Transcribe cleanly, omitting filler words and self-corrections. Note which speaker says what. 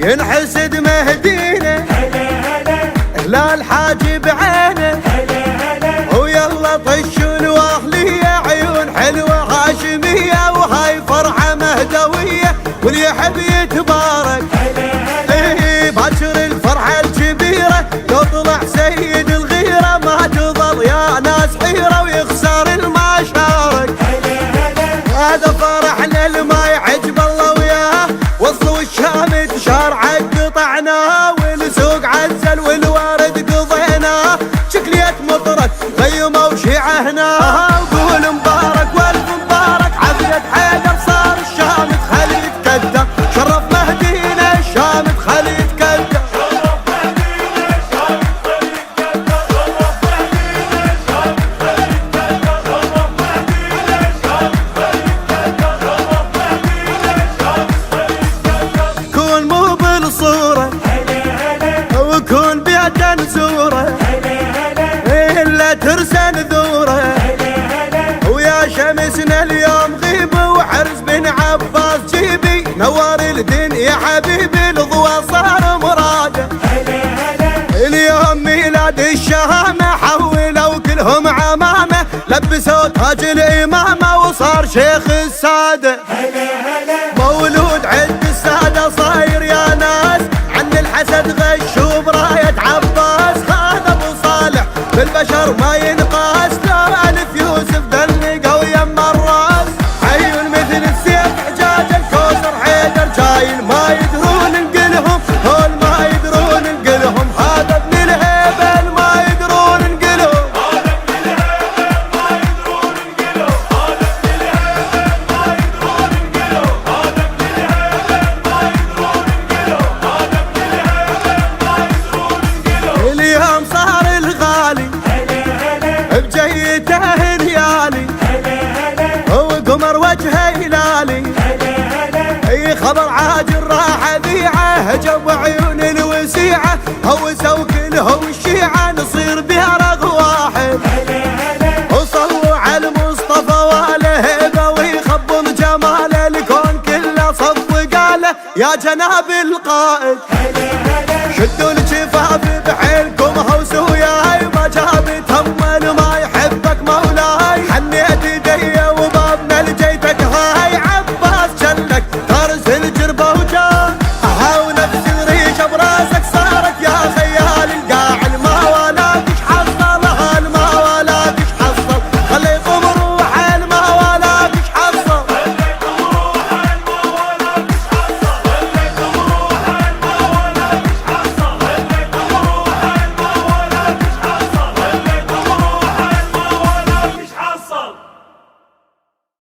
Speaker 1: ينحسد مهدينا لا الحاجب عينه ويلا طشوا الواهلية عيون حلوة هاشمية وهاي فرحة مهدوية واللي يحب يتبارك باكر الفرحة الكبيرة يطلع سيد الغيرة ما تظل يا ناس حيرة ويخسر المشارك هذا فرحنا الما يعجب الله وياه وصلوا الشام شارعه قطعناه والسوق عزل والوارد قضيناه شكلية مطرت غيمة وشيعة هنا وقول مبارك والف مبارك عبدة حيدر صار الشام تخلي يتكدر شرف مهدينا الشام تخلي يتكدر كون مو بالصورة وكون بيتا نزوره إلا ترسن ذوره ويا شمسنا اليوم غيبة وحرز بن عباس جيبي نوار الدين يا حبيبي الضوى صار مراده اليوم ميلاد الشهامة حولوا كلهم عمامة لبسوا تاج الإمامة وصار شيخ السادة مولود عند السادة صاير يا ناس عن الحسد غشوا براية عباس هذا ابو صالح بالبشر ما ينقاس لا الف يوسف دلقوا يما الراس عيون مثل السيف حجاج الكوثر حيدر جايل ما يدرون نقلهم هول ما يدرون نقلهم هذا ابن الهيبل ما يدرون نقلهم هذا ابن الهيبل ما يدرون نقلهم هذا ابن الهيبل ما يدرون نقلهم هذا ابن الهيبل ما يدرون نقلهم هذا ابن الهيبل ما يدرون نقلهم اليوم صار الغالي بجيته هنيالي هو قمر وجهه هلالي اي خبر عاجل راح ذيعه هجوا عيون الوسيعه هوسوا كلهم الشيعه نصير بها رغ واحد وصلوا على المصطفى واله هيبه ويخبم جماله الكون كله صف قاله يا جناب القائد شدوا